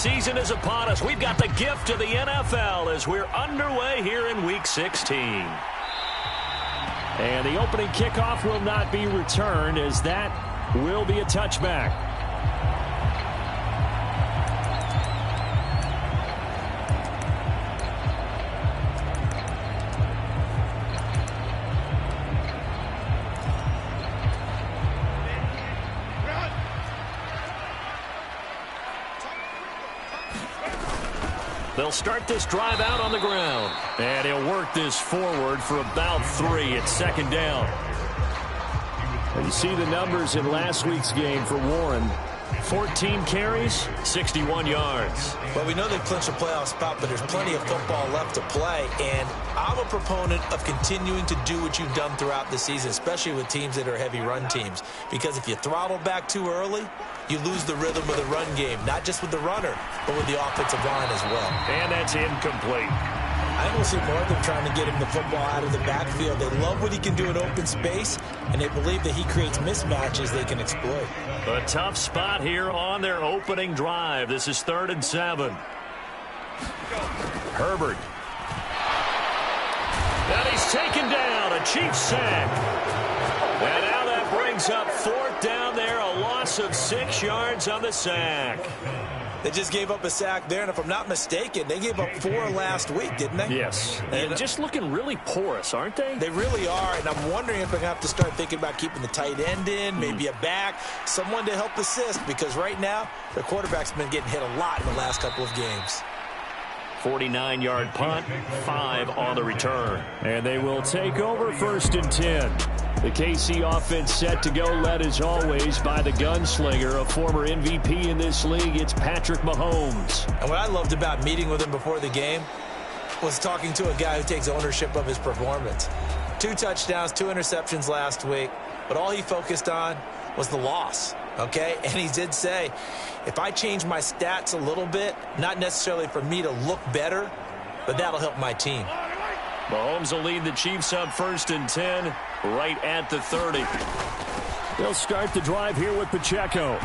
season is upon us. We've got the gift of the NFL as we're underway here in Week 16. And the opening kickoff will not be returned, as that will be a touchback. They'll start this drive out on the ground. And he'll work this forward for about 3. It's second down. And you see the numbers in last week's game for Warren. 14 carries, 61 yards. Well, we know they've clinched a playoff spot, but there's plenty of football left to play. And I'm a proponent of continuing to do what you've done throughout the season, especially with teams that are heavy run teams. Because if you throttle back too early, you lose the rhythm of the run game, not just with the runner, but with the offensive line as well. And that's incomplete. I think we'll see more of them trying to get him the football out of the backfield. They love what he can do in open space, and they believe that he creates mismatches they can exploit. A tough spot here on their opening drive. This is 3rd and 7. Herbert. And he's taken down. A Chiefs sack. And now that brings up 4th down there. A loss of 6 yards on the sack. They just gave up a sack there, and if I'm not mistaken, they gave up 4 last week, didn't they? Yes. And just looking really porous, aren't they? They really are, and I'm wondering if they're going to have to start thinking about keeping the tight end in, maybe a back, someone to help assist, because right now, their quarterback's been getting hit a lot in the last couple of games. 49-yard punt, 5 on the return. And they will take over 1st and 10. The KC offense set to go, led as always by the gunslinger, a former MVP in this league. It's Patrick Mahomes. And what I loved about meeting with him before the game was talking to a guy who takes ownership of his performance. 2 touchdowns, 2 interceptions last week, but all he focused on was the loss, okay? And he did say, if I change my stats a little bit, not necessarily for me to look better, but that'll help my team. Mahomes will lead the Chiefs up 1st and 10, right at the 30. They'll start the drive here with Pacheco.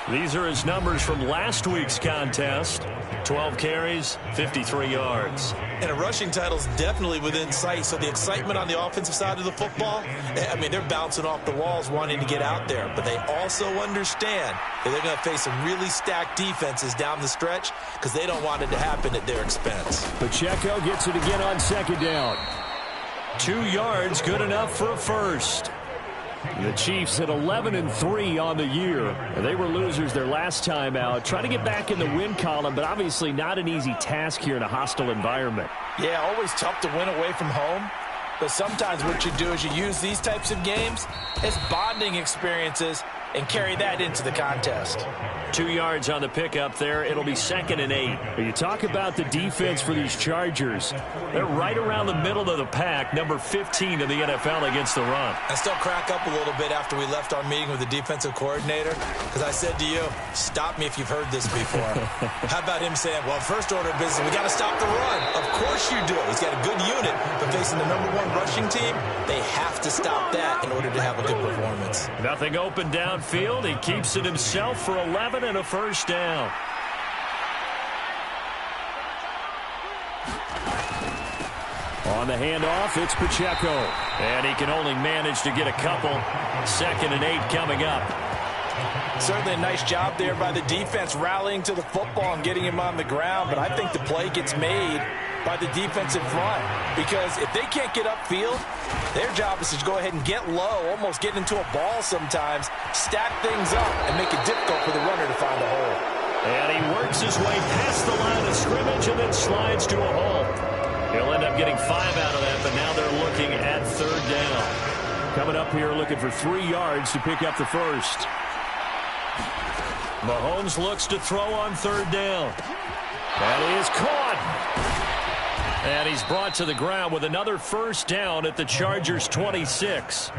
These are his numbers from last week's contest. 12 carries, 53 yards. And a rushing title is definitely within sight, so the excitement on the offensive side of the football, I mean, they're bouncing off the walls wanting to get out there, but they also understand that they're going to face some really stacked defenses down the stretch because they don't want it to happen at their expense. Pacheco gets it again on 2nd down. 2 yards, good enough for a first. The Chiefs at 11-3 on the year. They were losers their last time out. Trying to get back in the win column, but obviously not an easy task here in a hostile environment. Yeah, always tough to win away from home. But sometimes what you do is you use these types of games as bonding experiences and carry that into the contest. 2 yards on the pickup there. It'll be 2nd and 8. You talk about the defense for these Chargers. They're right around the middle of the pack, number 15 in the NFL against the run. I still crack up a little bit after we left our meeting with the defensive coordinator because I said to you, stop me if you've heard this before. How about him saying, well, first order of business, we got to stop the run. Of course you do. He's got a good unit, but facing the #1 rushing team, they have to stop that in order to have a good performance. Nothing open downfield. He keeps it himself for 11 and a first down. On the handoff, it's Pacheco. And he can only manage to get a couple. 2nd and 8 coming up. Certainly a nice job there by the defense rallying to the football and getting him on the ground, but I think the play gets made by the defensive front because if they can't get upfield, their job is to go ahead and get low, almost get into a ball sometimes, stack things up, and make it difficult for the runner to find a hole. And he works his way past the line of scrimmage and then slides to a hole. He'll end up getting 5 out of that, but now they're looking at 3rd down. Coming up here looking for 3 yards to pick up the first. Mahomes looks to throw on 3rd down. That is caught. And he's brought to the ground with another first down at the Chargers' 26.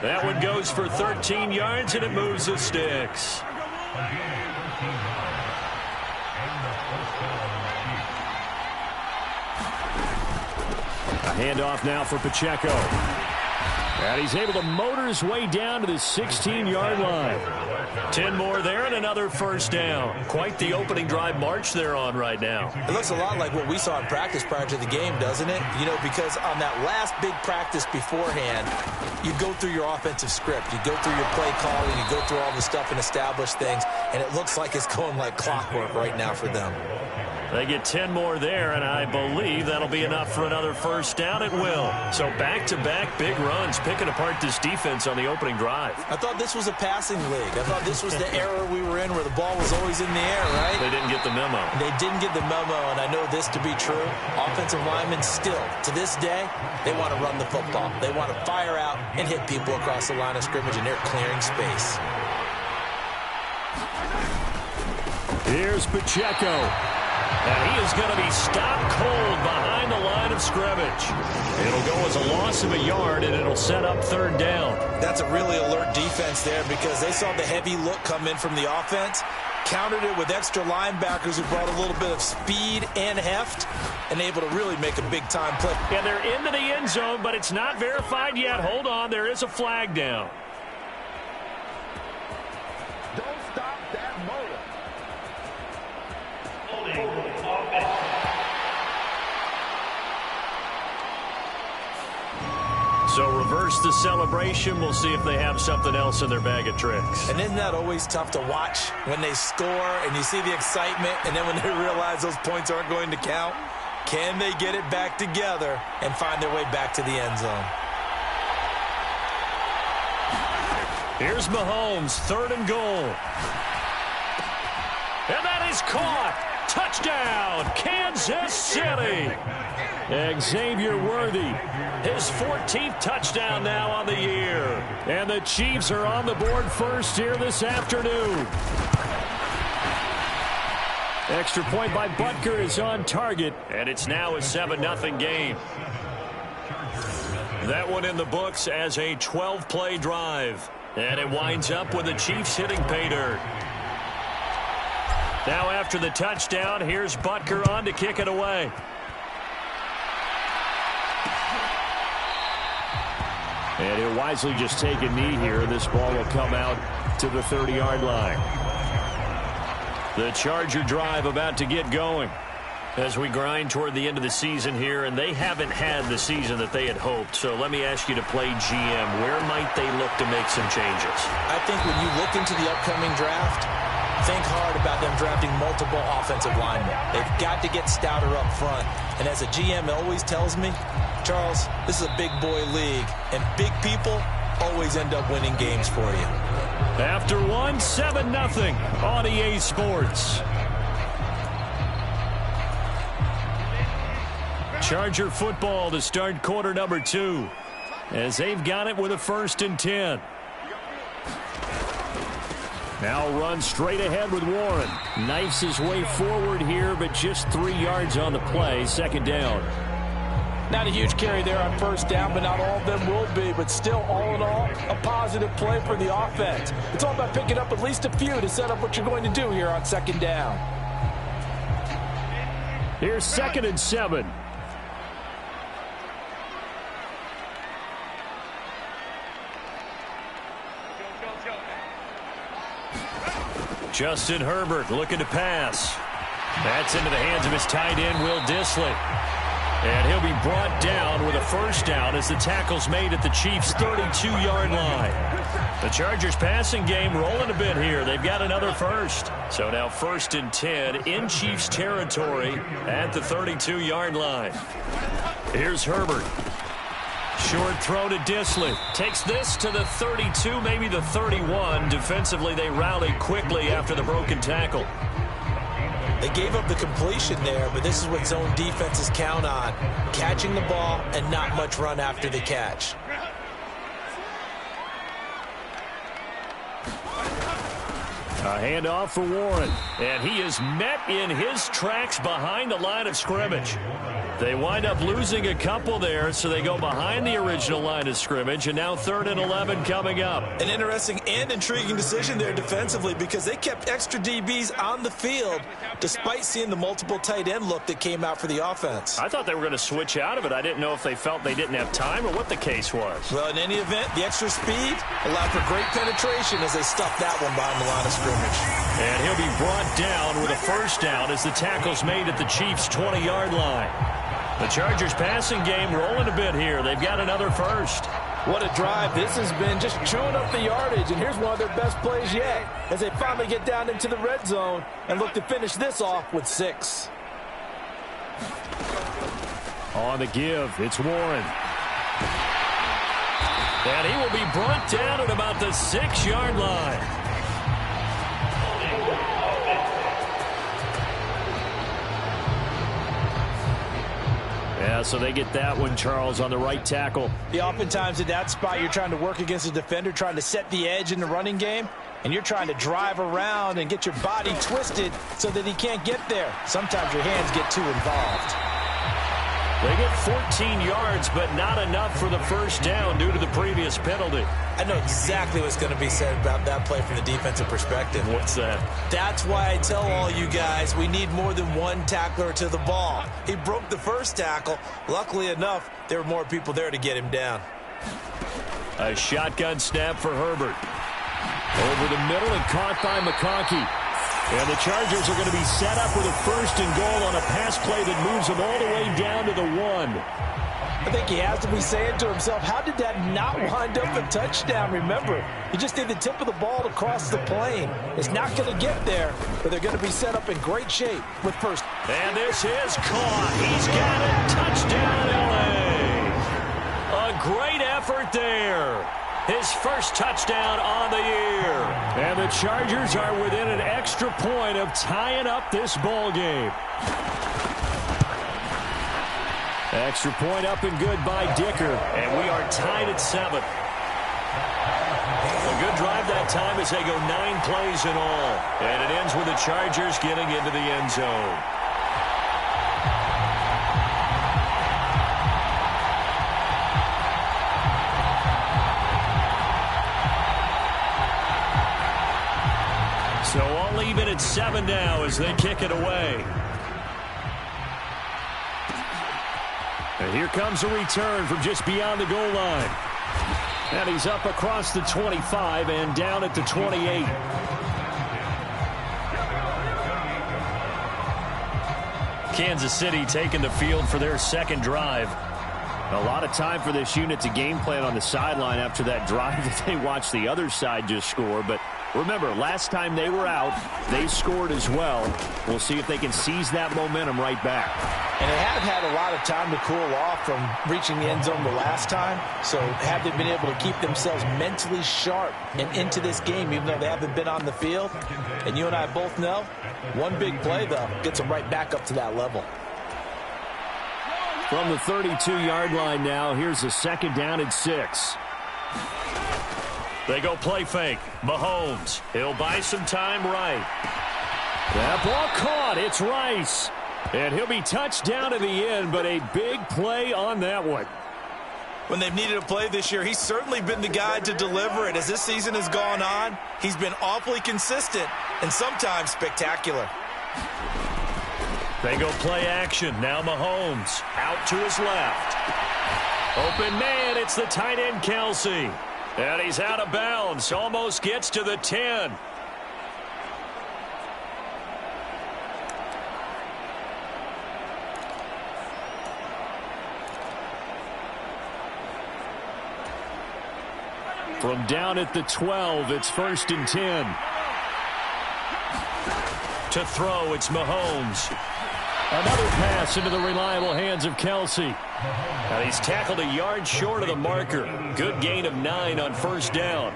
That one goes for 13 yards, and it moves the sticks. A handoff now for Pacheco. And he's able to motor his way down to the 16-yard line. 10 more there and another first down. Quite the opening drive march they're on right now. It looks a lot like what we saw in practice prior to the game, doesn't it? You know, because on that last big practice beforehand, you go through your offensive script. You go through your play calling. You go through all the stuff and establish things. And it looks like it's going like clockwork right now for them. They get 10 more there, and I believe that'll be enough for another first down. It will. So back-to-back big runs, picking apart this defense on the opening drive. I thought this was a passing league. I thought this was the era we were in where the ball was always in the air, right? They didn't get the memo. They didn't get the memo, and I know this to be true. Offensive linemen still, to this day, they want to run the football. They want to fire out and hit people across the line of scrimmage, and they're clearing space. Here's Pacheco. And he is going to be stopped cold behind the line of scrimmage. It'll go as a loss of a yard, and it'll set up third down. That's a really alert defense there because they saw the heavy look come in from the offense, countered it with extra linebackers who brought a little bit of speed and heft, and able to really make a big-time play. And they're into the end zone, but it's not verified yet. Hold on, there is a flag down. Don't stop that motor. So reverse the celebration. We'll see if they have something else in their bag of tricks. And isn't that always tough to watch when they score and you see the excitement, and then when they realize those points aren't going to count? Can they get it back together and find their way back to the end zone? Here's Mahomes, 3rd and goal. And that is caught. Touchdown, Kansas City. Xavier Worthy. His 14th touchdown now on the year. And the Chiefs are on the board first here this afternoon. Extra point by Butker is on target. And it's now a 7-0 game. That one in the books as a 12-play drive. And it winds up with the Chiefs hitting pay dirt. Now after the touchdown, here's Butker on to kick it away. And he'll wisely just take a knee here. This ball will come out to the 30-yard line. The Charger drive about to get going as we grind toward the end of the season here, and they haven't had the season that they had hoped. So let me ask you to play GM. Where might they look to make some changes? I think when you look into the upcoming draft, think hard about them drafting multiple offensive linemen. They've got to get stouter up front. And as a GM always tells me, Charles, this is a big boy league, and big people always end up winning games for you. After one, 7-0 on EA Sports. Charger football to start quarter number 2 as they've got it with a 1st and 10. Now run straight ahead with Warren. Knifes his way forward here, but just 3 yards on the play. 2nd down. Not a huge carry there on 1st down, but not all of them will be. But still, all in all, a positive play for the offense. It's all about picking up at least a few to set up what you're going to do here on 2nd down. Here's 2nd and 7. Justin Herbert looking to pass. That's into the hands of his tight end, Will Dissly. And he'll be brought down with a 1st down as the tackle's made at the Chiefs' 32-yard line. The Chargers passing game rolling a bit here. They've got another 1st. So now 1st and 10 in Chiefs territory at the 32-yard line. Here's Herbert. Short throw to Dissly. Takes this to the 32, maybe the 31. Defensively, they rally quickly after the broken tackle. They gave up the completion there, but this is what zone defenses count on. Catching the ball and not much run after the catch. A handoff for Warren. And he is met in his tracks behind the line of scrimmage. They wind up losing a couple there, so they go behind the original line of scrimmage, and now 3rd and 11 coming up. An interesting and intriguing decision there defensively because they kept extra DBs on the field despite seeing the multiple tight end look that came out for the offense. I thought they were going to switch out of it. I didn't know if they felt they didn't have time or what the case was. Well, in any event, the extra speed allowed for great penetration as they stuffed that one behind the line of scrimmage. And he'll be brought down with a first down as the tackle's made at the Chiefs' 20-yard line. The Chargers passing game rolling a bit here. They've got another first. What a drive this has been, just chewing up the yardage. And here's one of their best plays yet as they finally get down into the red zone and look to finish this off with 6. On the give, it's Warren. And he will be brought down at about the 6-yard line. Yeah, so they get that one, Charles, on the right tackle. Yeah, oftentimes at that spot, you're trying to work against a defender, trying to set the edge in the running game, and you're trying to drive around and get your body twisted so that he can't get there. Sometimes your hands get too involved. They get 14 yards, but not enough for the first down due to the previous penalty. I know exactly what's going to be said about that play from the defensive perspective. What's that? That's why I tell all you guys we need more than one tackler to the ball. He broke the first tackle. Luckily enough, there were more people there to get him down. A shotgun snap for Herbert. Over the middle and caught by McConkey. And the Chargers are going to be set up with a 1st and goal on a pass play that moves them all the way down to the 1. I think he has to be saying to himself, how did that not wind up a touchdown? Remember, you just need the tip of the ball to cross the plane. It's not going to get there, but they're going to be set up in great shape with first. And this is caught. He's got it. Touchdown, L.A. A great effort there. His first touchdown on the year. And the Chargers are within an extra point of tying up this ball game. Extra point up and good by Dicker. And we are tied at 7. A good drive that time as they go 9 plays in all. And it ends with the Chargers getting into the end zone. So all even at 7 now as they kick it away. And here comes a return from just beyond the goal line. And he's up across the 25 and down at the 28. Kansas City taking the field for their second drive. A lot of time for this unit to game plan on the sideline after that drive that they watched the other side just score. But remember, last time they were out, they scored as well. We'll see if they can seize that momentum right back. And they have had a lot of time to cool off from reaching the end zone the last time. So have they been able to keep themselves mentally sharp and into this game, even though they haven't been on the field? And you and I both know, one big play, though, gets them right back up to that level. From the 32-yard line now, here's a 2nd down and 6. They go play fake. Mahomes. He'll buy some time right. That ball caught. It's Rice. And he'll be touched down in the end, but a big play on that one. When they've needed a play this year, he's certainly been the guy to deliver it. As this season has gone on, he's been awfully consistent and sometimes spectacular. They go play action. Now Mahomes out to his left. Open man, it's the tight end Kelsey. And he's out of bounds. Almost gets to the 10. From down at the 12, it's 1st and 10. To throw, it's Mahomes. Another pass into the reliable hands of Kelsey. And he's tackled a yard short of the marker. Good gain of 9 on 1st down.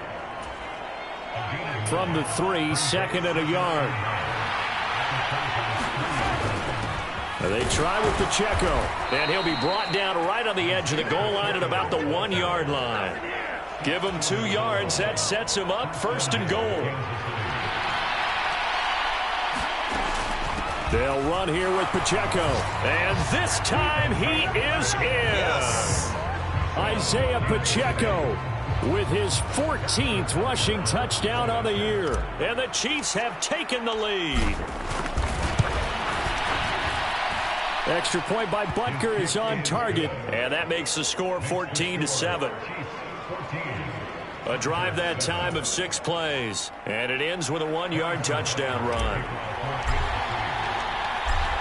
From the 3, 2nd and a yard. They try with Pacheco. And he'll be brought down right on the edge of the goal line at about the 1-yard line. Give him 2 yards. That sets him up 1st and goal. They'll run here with Pacheco. And this time he is in. Yes. Isaiah Pacheco with his 14th rushing touchdown on the year. And the Chiefs have taken the lead. Extra point by Butker is on target. And that makes the score 14-7. A drive that time of 6 plays. And it ends with a 1-yard touchdown run.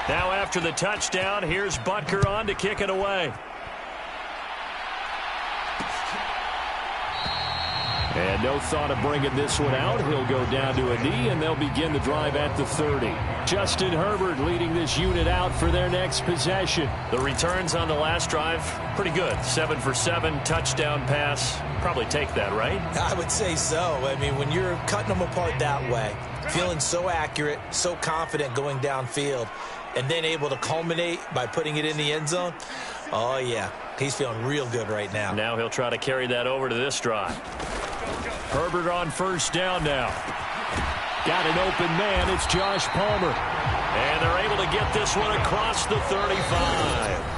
Now after the touchdown, here's Butker on to kick it away. And no thought of bringing this one out. He'll go down to a knee, and they'll begin the drive at the 30. Justin Herbert leading this unit out for their next possession. The returns on the last drive, pretty good. 7 for 7, touchdown pass. Probably take that, right? I would say so. I mean, when you're cutting them apart that way, feeling so accurate, so confident going downfield, and then able to culminate by putting it in the end zone, oh, yeah, he's feeling real good right now. Now he'll try to carry that over to this drive. Herbert on first down now. Got an open man. It's Josh Palmer. And they're able to get this one across the 35.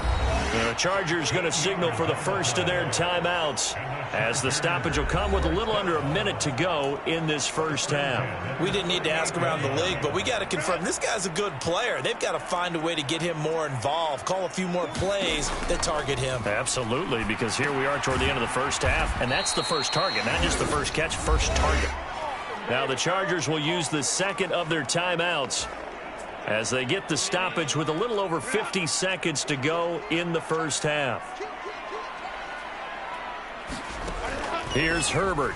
The Chargers going to signal for the first of their timeouts, as the stoppage will come with a little under a minute to go in this first half. We didn't need to ask around the league, but we got to confirm this guy's a good player. They've got to find a way to get him more involved, call a few more plays that target him. Absolutely, because here we are toward the end of the first half, and that's the first target, not just the first catch, first target. Now the Chargers will use the second of their timeouts as they get the stoppage with a little over 50 seconds to go in the first half. Here's Herbert.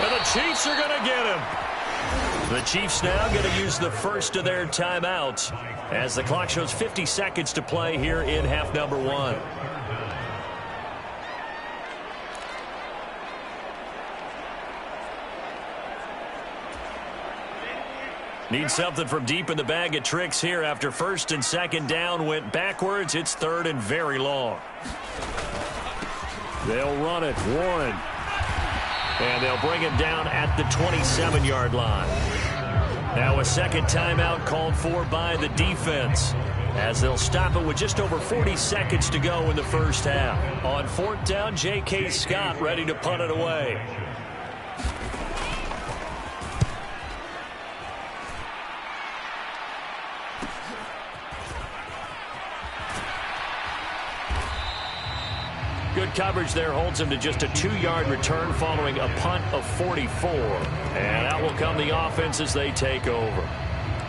And the Chiefs are going to get him. The Chiefs now going to use the first of their timeouts as the clock shows 50 seconds to play here in half number 1. Need something from deep in the bag of tricks here after first and second down went backwards. It's third and very long. They'll run it. Warren. And they'll bring him down at the 27-yard line. Now a second timeout called for by the defense, as they'll stop it with just over 40 seconds to go in the first half. On fourth down, J.K. Scott ready to punt it away. Good coverage there holds him to just a 2-yard return following a punt of 44. And out will come the offense as they take over.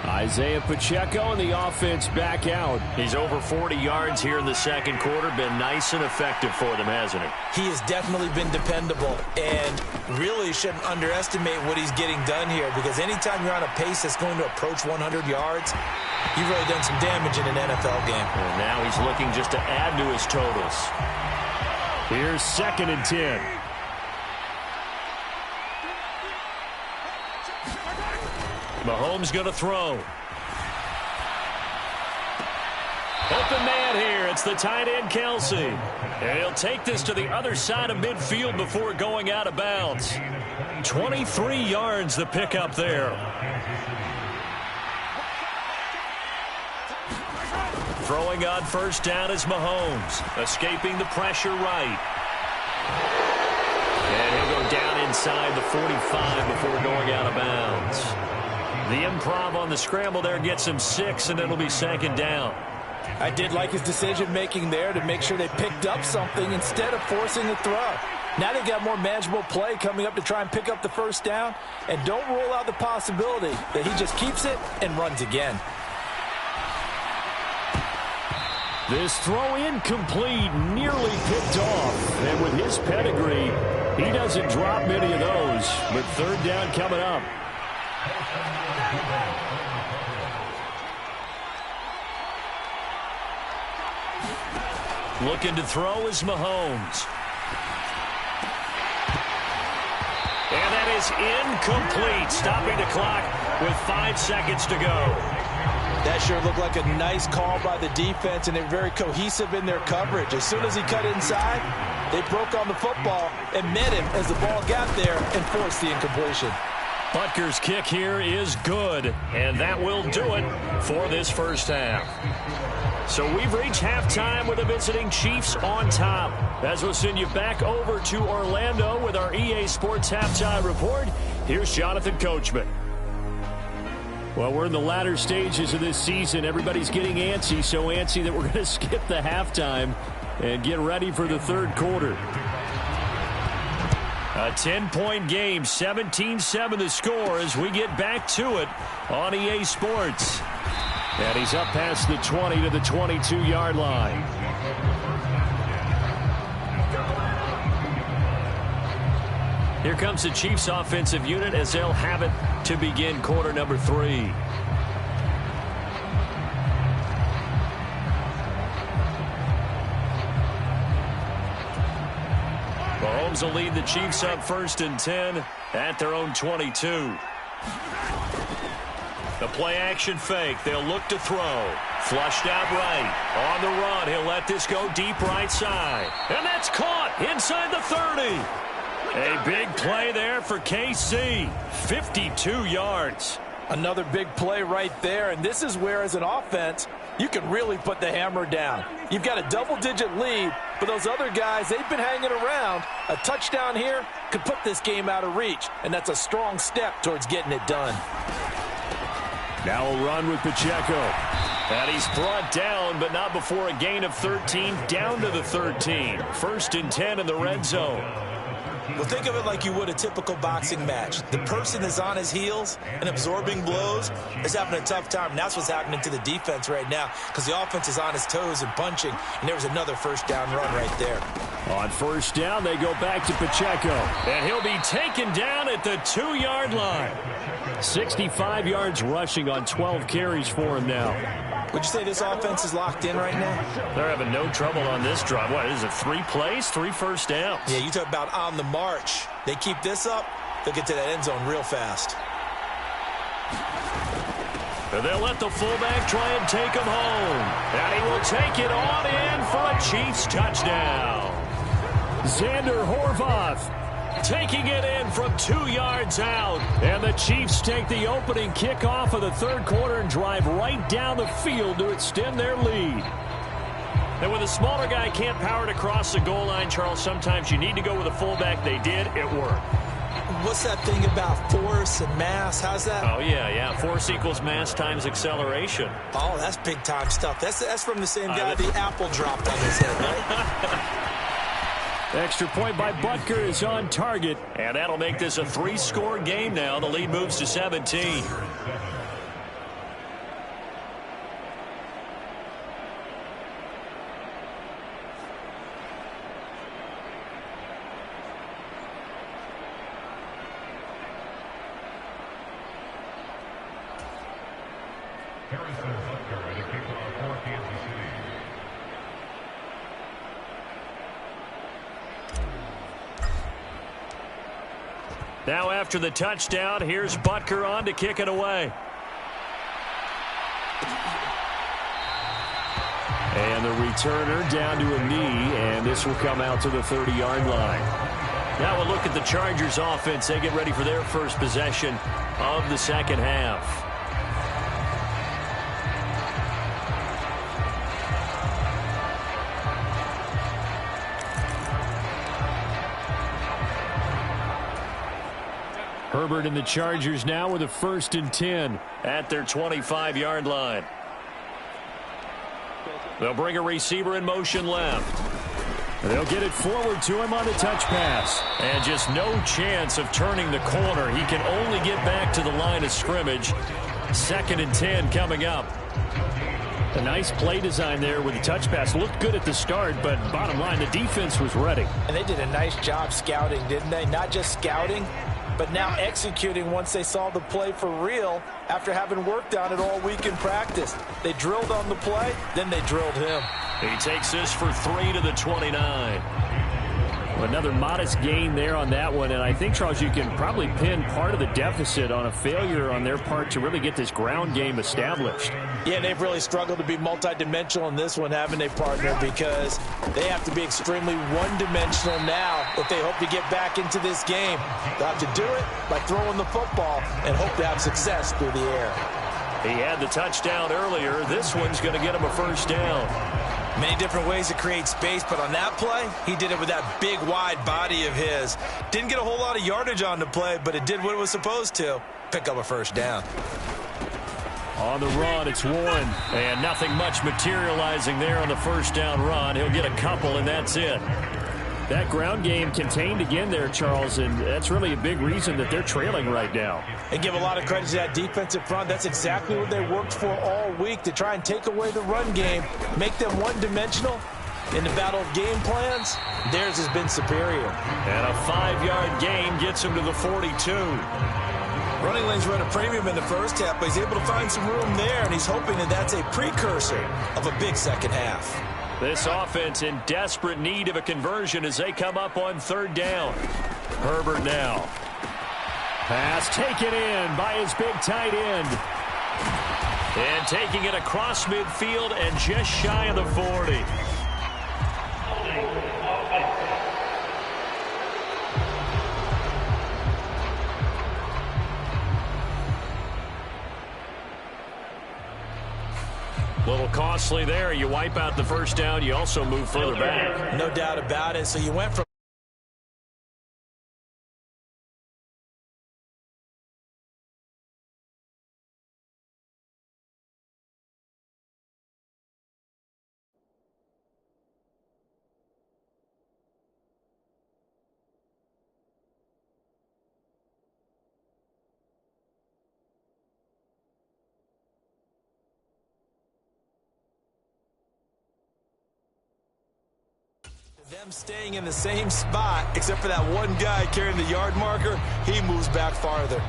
Isaiah Pacheco and the offense back out. He's over 40 yards here in the second quarter. Been nice and effective for them, hasn't he? He has definitely been dependable, and really shouldn't underestimate what he's getting done here, because anytime you're on a pace that's going to approach 100 yards, you've really done some damage in an NFL game. And now he's looking just to add to his totals. Here's 2nd and 10. Mahomes going to throw. Open man here. It's the tight end, Kelsey. And he'll take this to the other side of midfield before going out of bounds. 23 yards the pickup there. Throwing on first down is Mahomes, escaping the pressure right. And he'll go down inside the 45 before going out of bounds. The improv on the scramble there gets him 6, and it'll be second down. I did like his decision-making there to make sure they picked up something instead of forcing a throw. Now they've got more manageable play coming up to try and pick up the first down, and don't rule out the possibility that he just keeps it and runs again. This throw incomplete, nearly picked off. And with his pedigree, he doesn't drop many of those. But third down coming up. Looking to throw is Mahomes. And that is incomplete, stopping the clock with 5 seconds to go. That sure looked like a nice call by the defense, and they're very cohesive in their coverage. As soon as he cut inside, they broke on the football and met him as the ball got there and forced the incompletion. Butker's kick here is good, and that will do it for this first half. So we've reached halftime with the visiting Chiefs on top. As we'll send you back over to Orlando with our EA Sports Halftime Report, here's Jonathan Coachman. Well, we're in the latter stages of this season. Everybody's getting antsy, so antsy that we're going to skip the halftime and get ready for the third quarter. A 10-point game, 17-7 the score as we get back to it on EA Sports. And he's up past the 20 to the 22-yard line. Here comes the Chiefs offensive unit as they'll have it to begin quarter number 3. Mahomes will lead the Chiefs up 1st and 10 at their own 22. The play-action fake. They'll look to throw. Flushed out right. On the run. He'll let this go deep right side. And that's caught inside the 30. A big play there for KC. 52 yards. Another big play right there, and this is where, as an offense, you can really put the hammer down. You've got a double-digit lead, but those other guys, they've been hanging around. A touchdown here could put this game out of reach, and that's a strong step towards getting it done. Now a run with Pacheco. And he's brought down, but not before a gain of 13, down to the 13. 1st and 10 in the red zone. Well, think of it like you would a typical boxing match. The person is on his heels and absorbing blows is having a tough time. And that's what's happening to the defense right now because the offense is on his toes and punching. And there was another first down run right there. On first down, they go back to Pacheco. And he'll be taken down at the 2-yard line. 65 yards rushing on 12 carries for him now. Would you say this offense is locked in right now? They're having no trouble on this drive. What is it, 3 plays, 3 first downs? Yeah, you talk about on the march. They keep this up, they'll get to that end zone real fast. And they'll let the fullback try and take him home. And he will take it on in for a Chiefs touchdown. Xander Horvath taking it in from 2 yards out. And the Chiefs take the opening kickoff of the third quarter and drive right down the field to extend their lead. And when the smaller guy can't power it across the goal line, Charles, sometimes you need to go with a fullback. They did. It worked. What's that thing about force and mass? How's that? Oh, yeah. Force equals mass times acceleration. Oh, that's big-time stuff. That's from the same guy the apple dropped on his head, right? Extra point by Butker is on target. And that'll make this a 3-score game now. The lead moves to 17. Now after the touchdown, here's Butker on to kick it away. And the returner down to a knee, and this will come out to the 30-yard line. Now we'll look at the Chargers offense. They get ready for their first possession of the second half. Herbert and the Chargers now with a 1st and 10 at their 25-yard line. They'll bring a receiver in motion left. They'll get it forward to him on the touch pass. And just no chance of turning the corner. He can only get back to the line of scrimmage. 2nd and 10 coming up. A nice play design there with the touch pass. Looked good at the start, but bottom line, the defense was ready. And they did a nice job scouting, didn't they? Not just scouting, but now executing once they saw the play for real after having worked on it all week in practice. They drilled on the play, then they drilled him. He takes this for 3 to the 29. Another modest gain there on that one, and I think, Charles, you can probably pin part of the deficit on a failure on their part to really get this ground game established. Yeah, they've really struggled to be multidimensional in this one, haven't they, partner, because they have to be extremely one-dimensional now if they hope to get back into this game. They'll have to do it by throwing the football and hope to have success through the air. He had the touchdown earlier. This one's going to get him a first down. Many different ways to create space, but on that play, he did it with that big, wide body of his. Didn't get a whole lot of yardage on the play, but it did what it was supposed to. Pick up a first down. On the run, it's Warren. And nothing much materializing there on the first down run. He'll get a couple, and that's it. That ground game contained again there, Charles, and that's really a big reason that they're trailing right now. And give a lot of credit to that defensive front. That's exactly what they worked for all week, to try and take away the run game, make them one-dimensional. In the battle of game plans, theirs has been superior. And a 5-yard gain gets him to the 42. Running lanes run a premium in the first half, but he's able to find some room there, and he's hoping that that's a precursor of a big second half. This offense in desperate need of a conversion as they come up on third down. Herbert now. Pass taken in by his big tight end. And taking it across midfield and just shy of the 40. A little costly there. You wipe out the first down. You also move further back. No doubt about it. So you went from them staying in the same spot, except for that one guy carrying the yard marker. He moves back farther.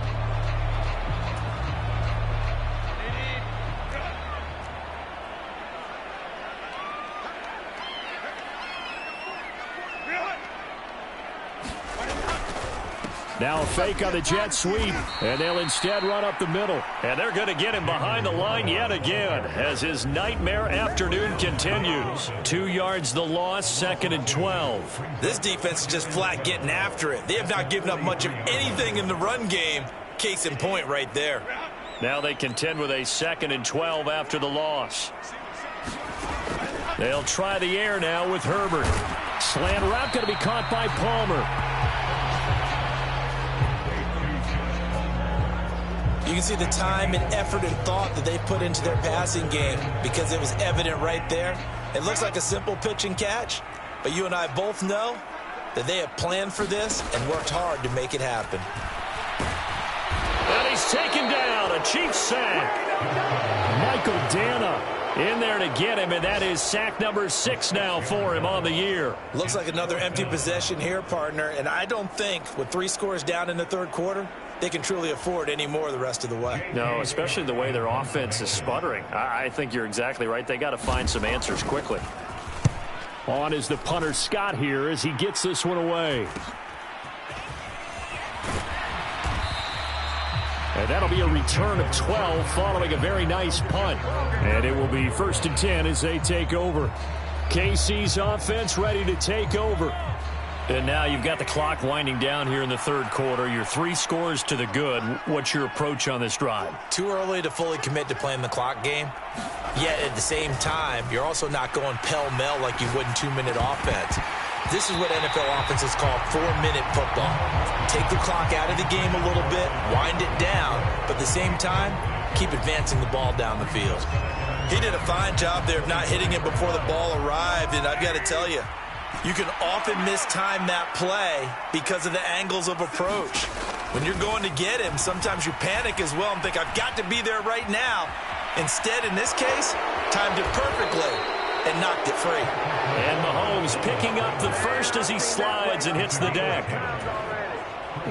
Now a fake on the jet sweep, and they'll instead run up the middle. And they're going to get him behind the line yet again as his nightmare afternoon continues. 2 yards the loss, 2nd and 12. This defense is just flat getting after it. They have not given up much of anything in the run game. Case in point right there. Now they contend with a 2nd and 12 after the loss. They'll try the air now with Herbert. Slant route going to be caught by Palmer. You can see the time and effort and thought that they put into their passing game because it was evident right there. It looks like a simple pitch and catch, but you and I both know that they have planned for this and worked hard to make it happen. And he's taken down, a Chiefs sack. Michael Dana in there to get him, and that is sack number 6 now for him on the year. Looks like another empty possession here, partner, and I don't think with 3 scores down in the third quarter, they can truly afford any more the rest of the way. No, especially the way their offense is sputtering. I think you're exactly right. They got to find some answers quickly. On is the punter Scott here as he gets this one away. And that'll be a return of 12 following a very nice punt. And it will be 1st and 10 as they take over. KC's offense ready to take over. And now you've got the clock winding down here in the third quarter. You're 3 scores to the good. What's your approach on this drive? Too early to fully commit to playing the clock game. Yet at the same time, you're also not going pell-mell like you would in 2-minute offense. This is what NFL offenses call 4-minute football. Take the clock out of the game a little bit, wind it down, but at the same time, keep advancing the ball down the field. He did a fine job there of not hitting it before the ball arrived, and I've got to tell you, you can often mistime that play because of the angles of approach. When you're going to get him, sometimes you panic as well and think, I've got to be there right now. Instead, in this case, timed it perfectly and knocked it free. And Mahomes picking up the first as he slides and hits the deck.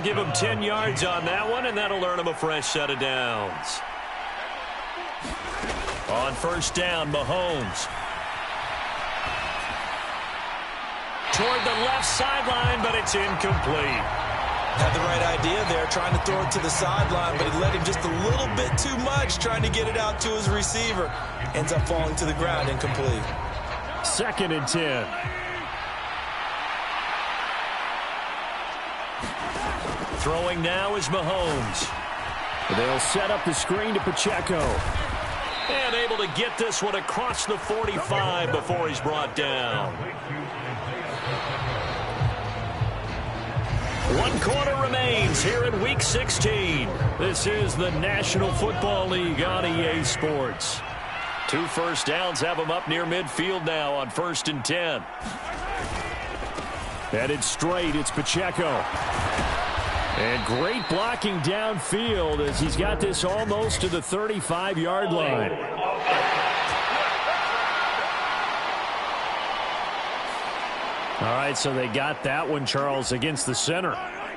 Give him 10 yards on that one, and that'll earn him a fresh set of downs. On first down, Mahomes. toward the left sideline, but it's incomplete. Had the right idea there, trying to throw it to the sideline, but he let him just a little bit too much, trying to get it out to his receiver. Ends up falling to the ground, incomplete. 2nd and 10. Throwing now is Mahomes. They'll set up the screen to Pacheco. And able to get this one across the 45 before he's brought down. 1 quarter remains here in Week 16. This is the National Football League on EA Sports. 2 first downs have them up near midfield now on 1st and 10. Headed straight, it's Pacheco. And great blocking downfield as he's got this almost to the 35-yard line. All right, so they got that one, Charles, against the center.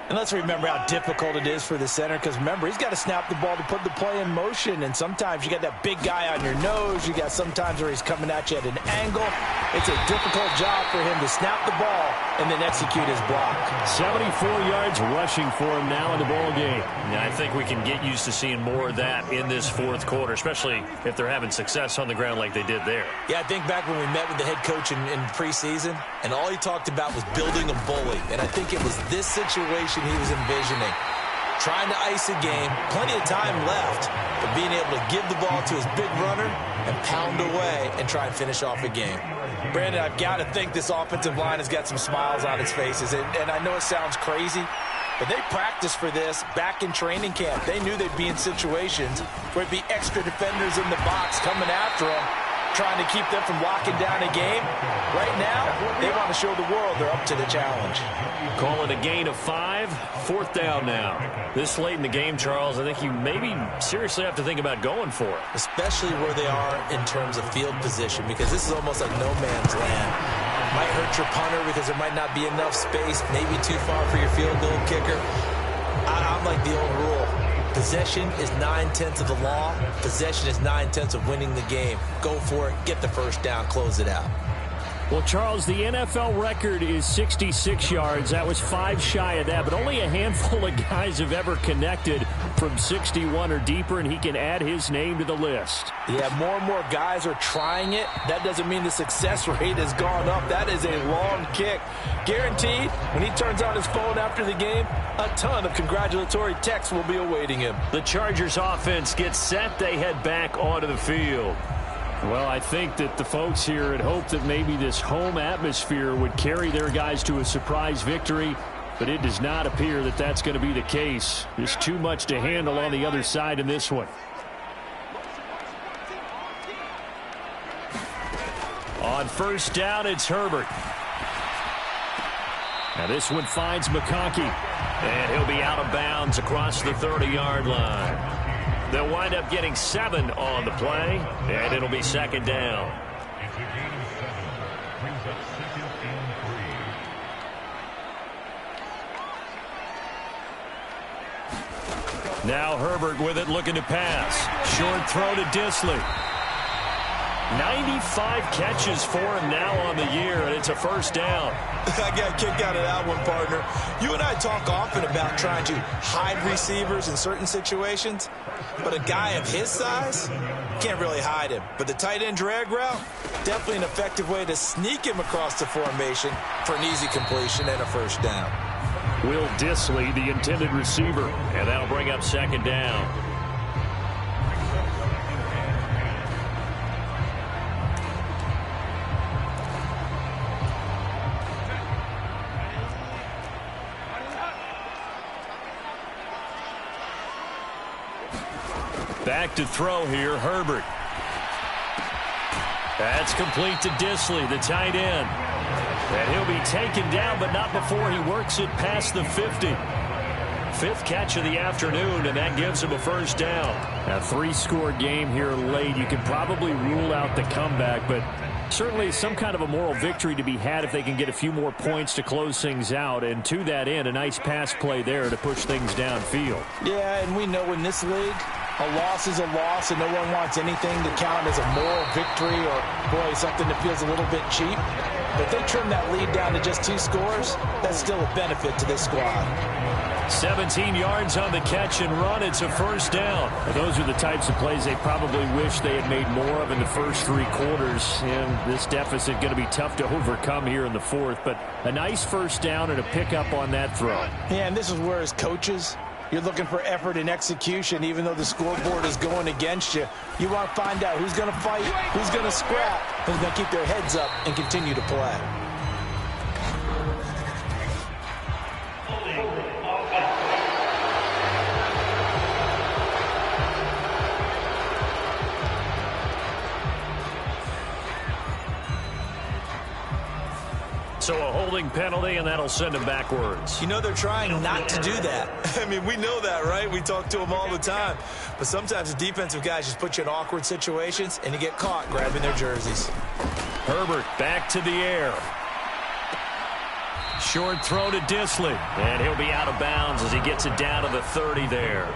And let's remember how difficult it is for the center, because remember, he's got to snap the ball to put the play in motion, and sometimes you got that big guy on your nose. You got sometimes where he's coming at you at an angle. It's a difficult job for him to snap the ball and then execute his block. 74 yards rushing for him now in the ball game. Yeah, I think we can get used to seeing more of that in this 4th quarter, especially if they're having success on the ground like they did there. Yeah, I think back when we met with the head coach in preseason, and all he talked about was building a bully. And I think it was this situation he was envisioning. Trying to ice a game, plenty of time left, but being able to give the ball to his big runner and pound away and try and finish off a game. Brandon, I've got to think this offensive line has got some smiles on its faces. And I know it sounds crazy, but they practiced for this back in training camp. They knew they'd be in situations where it'd be extra defenders in the box coming after them, trying to keep them from locking down a game. Right now, they want to show the world they're up to the challenge. Call it a gain of 5, 4th down now. This late in the game, Charles, I think you maybe seriously have to think about going for it. Especially where they are in terms of field position, because this is almost like no man's land. Might hurt your punter because there might not be enough space, maybe too far for your field goal kicker. I'm like the old rule. Possession is 9/10 of the law. Possession is 9/10 of winning the game. Go for it. Get the first down. Close it out. Well, Charles, the NFL record is 66 yards. That was 5 shy of that, but only a handful of guys have ever connected from 61 or deeper, and he can add his name to the list. Yeah, more and more guys are trying it. That doesn't mean the success rate has gone up. That is a long kick. Guaranteed, when he turns on his phone after the game, a ton of congratulatory texts will be awaiting him. The Chargers offense gets set. They head back onto the field. Well, I think that the folks here had hoped that maybe this home atmosphere would carry their guys to a surprise victory, but it does not appear that that's going to be the case. There's too much to handle on the other side in this one. On 1st down, it's Herbert. Now this one finds McConkey. And he'll be out of bounds across the 30-yard line. They'll wind up getting 7 on the play, and it'll be 2nd down. Now Herbert with it, looking to pass. Short throw to Disley. 95 catches for him now on the year, and it's a 1st down. I got a kick out of that one, partner. You and I talk often about trying to hide receivers in certain situations, but a guy of his size, can't really hide him. But the tight end drag route, definitely an effective way to sneak him across the formation for an easy completion and a 1st down. Will Disley, the intended receiver, and that'll bring up 2nd down. Back to throw here, Herbert. That's complete to Disley, the tight end. And he'll be taken down, but not before he works it past the 50. 5th catch of the afternoon, and that gives him a 1st down. A 3-score game here late. You could probably rule out the comeback, but certainly some kind of a moral victory to be had if they can get a few more points to close things out. And to that end, a nice pass play there to push things downfield. Yeah, and we know in this league, A loss is a loss, and no one wants anything to count as a moral victory or, boy, something that feels a little bit cheap. But if they trim that lead down to just 2 scores, that's still a benefit to this squad. 17 yards on the catch and run. It's a first down. Those are the types of plays they probably wish they had made more of in the first 3 quarters. And this deficit going to be tough to overcome here in the 4th. But a nice first down and a pickup on that throw. Yeah, and this is where, as coaches, you're looking for effort and execution, even though the scoreboard is going against you. You want to find out who's going to fight, who's going to scrap, who's going to keep their heads up and continue to play. So a holding penalty, and that'll send him backwards. You know they're trying not to do that. I mean, we know that, right? We talk to them all the time. But sometimes the defensive guys just put you in awkward situations, and you get caught grabbing their jerseys. Herbert back to the air. Short throw to Disley. And he'll be out of bounds as he gets it down to the 30 there.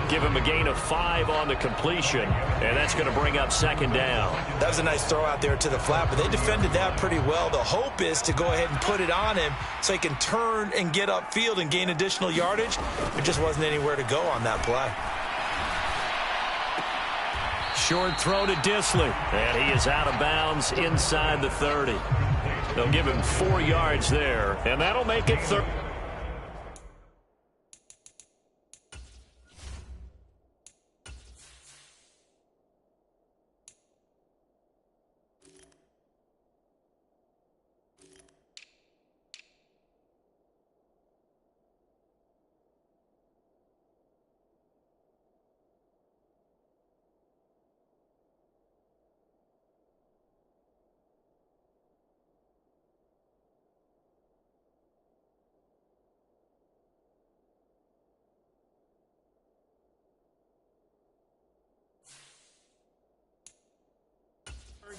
Give him a gain of 5 on the completion, and that's going to bring up second down. That was a nice throw out there to the flat, but they defended that pretty well. The hope is to go ahead and put it on him so he can turn and get upfield and gain additional yardage. There just wasn't anywhere to go on that play. Short throw to Disley, and he is out of bounds inside the 30. They'll give him 4 yards there, and that'll make it 30.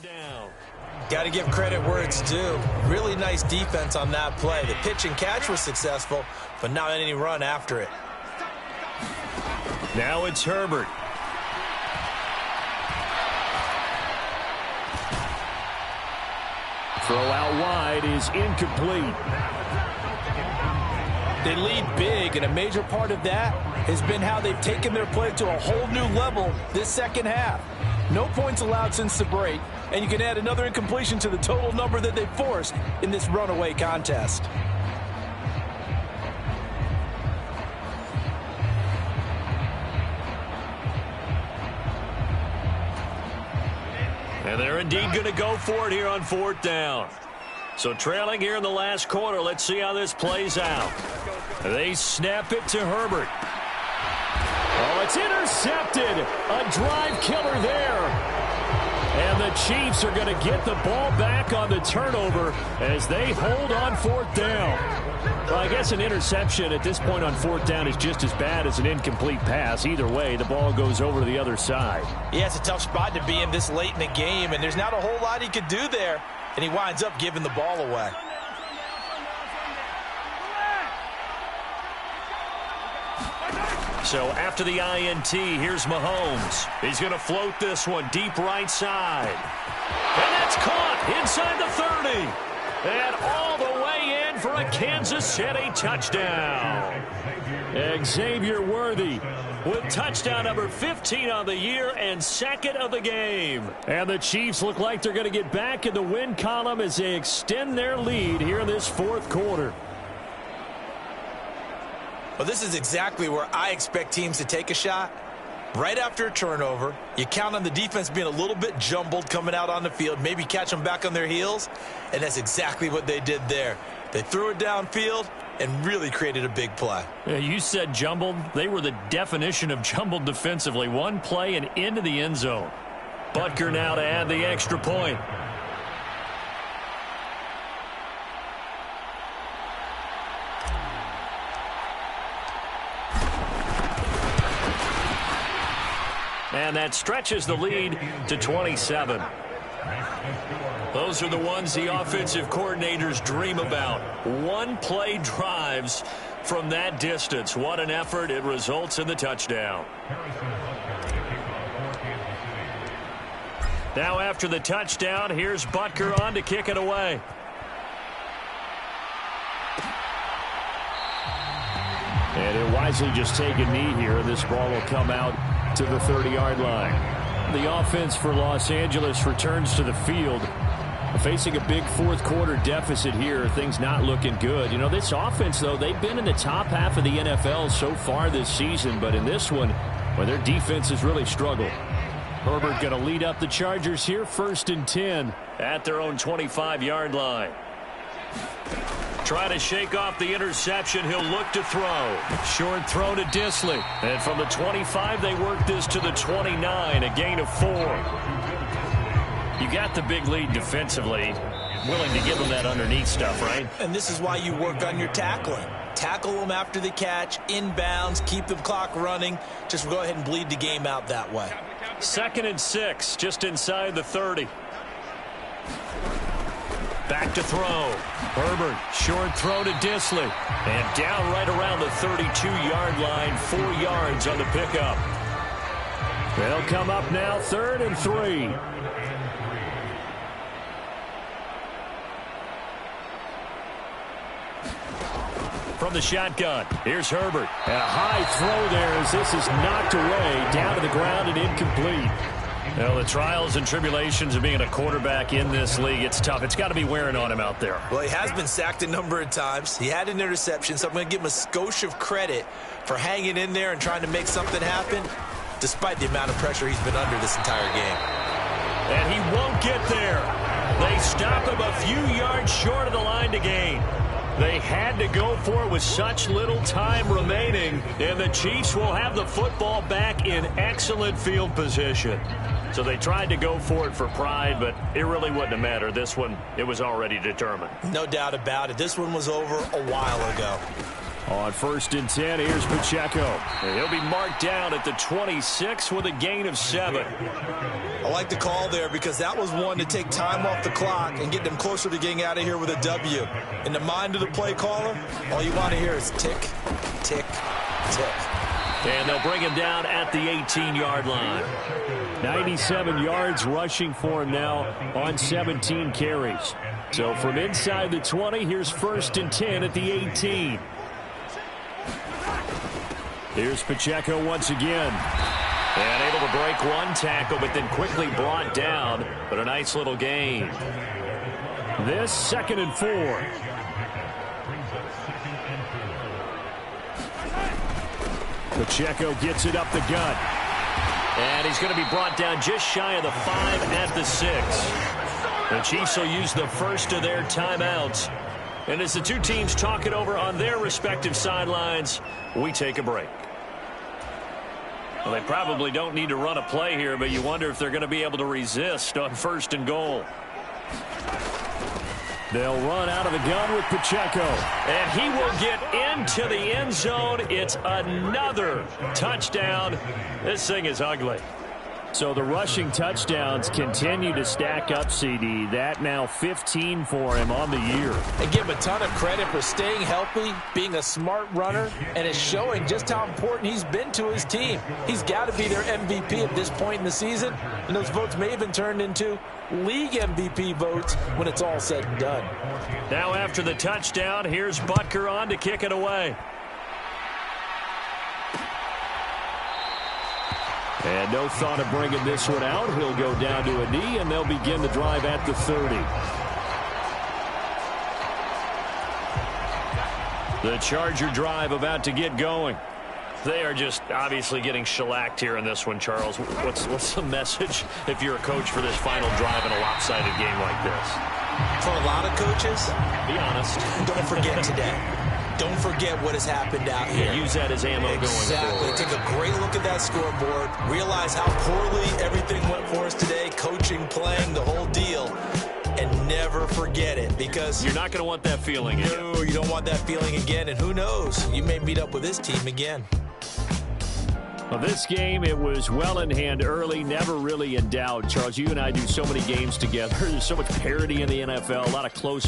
Down. Got to give credit where it's due. Really nice defense on that play. The pitch and catch was successful, but not any run after it. Now it's Herbert. Throw out wide is incomplete. They lead big, and a major part of that has been how they've taken their play to a whole new level this second half. No points allowed since the break, and you can add another incompletion to the total number that they forced in this runaway contest. And they're indeed going to go for it here on 4th down. So trailing here in the last quarter, let's see how this plays out. They snap it to Herbert. Oh, it's intercepted. A drive killer there. And the Chiefs are going to get the ball back on the turnover as they hold on 4th down. Well, I guess an interception at this point on 4th down is just as bad as an incomplete pass. Either way, the ball goes over to the other side. Yeah, it's a tough spot to be in this late in the game, and there's not a whole lot he could do there, and he winds up giving the ball away. So after the INT, here's Mahomes. He's going to float this one deep right side. And that's caught inside the 30. And all the way in for a Kansas City touchdown. Xavier Worthy with touchdown number 15 on the year and second of the game. And the Chiefs look like they're going to get back in the win column as they extend their lead here in this 4th quarter. Well, this is exactly where I expect teams to take a shot. Right after a turnover, you count on the defense being a little bit jumbled coming out on the field, maybe catch them back on their heels, and that's exactly what they did there. They threw it downfield and really created a big play. Yeah, you said jumbled. They were the definition of jumbled defensively. One play and into the end zone. Butker now to add the extra point. And that stretches the lead to 27. Those are the ones the offensive coordinators dream about. One-play drives from that distance. What an effort. It results in the touchdown. Now after the touchdown, here's Butker on to kick it away. And he'll wisely just take a knee here. This ball will come out to the 30-yard line. The offense for Los Angeles returns to the field. Facing a big fourth-quarter deficit here, things not looking good. You know, this offense, though, they've been in the top half of the NFL so far this season, but in this one, well, their defense has really struggled. Herbert going to lead up the Chargers here, 1st and 10. At their own 25-yard line. Try to shake off the interception. He'll look to throw. Short throw to Disley. And from the 25, they work this to the 29, a gain of 4. You got the big lead defensively. Willing to give them that underneath stuff, right? And this is why you work on your tackling. Tackle them after the catch, inbounds, keep the clock running. Just go ahead and bleed the game out that way. 2nd and 6, just inside the 30. Back to throw. Herbert, short throw to Disley. And down right around the 32-yard line, 4 yards on the pickup. They'll come up now, 3rd and 3. From the shotgun, here's Herbert. And a high throw there as this is knocked away, down to the ground and incomplete. Well, the trials and tribulations of being a quarterback in this league, it's tough. It's got to be wearing on him out there. Well, he has been sacked a number of times. He had an interception, so I'm going to give him a skosh of credit for hanging in there and trying to make something happen, despite the amount of pressure he's been under this entire game. And he won't get there. They stop him a few yards short of the line to gain. They had to go for it with such little time remaining, and the Chiefs will have the football back in excellent field position. So they tried to go for it for pride, but it really wouldn't have mattered. This one, it was already determined. No doubt about it. This one was over a while ago. On 1st and 10, here's Pacheco. And he'll be marked down at the 26 with a gain of 7. I like the call there because that was one to take time off the clock and get them closer to getting out of here with a W. In the mind of the play caller, all you want to hear is tick, tick, tick. And they'll bring him down at the 18-yard line. 97 yards rushing for him now on 17 carries. So from inside the 20, here's 1st and 10 at the 18. Here's Pacheco once again. And able to break one tackle, but then quickly brought down. But a nice little gain. This 2nd and 4. Pacheco gets it up the gut. And he's going to be brought down just shy of the 5 at the 6. The Chiefs will use the first of their timeouts. And as the two teams talk it over on their respective sidelines, we take a break. Well, they probably don't need to run a play here, but you wonder if they're going to be able to resist on 1st and goal. They'll run out of the gun with Pacheco. And he will get into the end zone. It's another touchdown. This thing is ugly. So the rushing touchdowns continue to stack up, CD. That now 15 for him on the year. And give him a ton of credit for staying healthy, being a smart runner, and it's showing just how important he's been to his team. He's got to be their MVP at this point in the season, and those votes may have been turned into league MVP votes when it's all said and done. Now after the touchdown, here's Butker on to kick it away. And no thought of bringing this one out. He'll go down to a knee, and they'll begin the drive at the 30. The Charger drive about to get going. They are just obviously getting shellacked here in this one, Charles. What's the message if you're a coach for this final drive in a lopsided game like this? For a lot of coaches, be honest. Don't forget today. Don't forget what has happened out here. Use that as ammo going forward. Take a great look at that scoreboard. Realize how poorly everything went for us today. Coaching, playing, the whole deal. And never forget it, because you're not going to want that feeling again. No, you don't want that feeling again. And who knows? You may meet up with this team again. Well, this game, it was well in hand early, never really in doubt. Charles, you and I do so many games together. There's so much parity in the NFL, a lot of close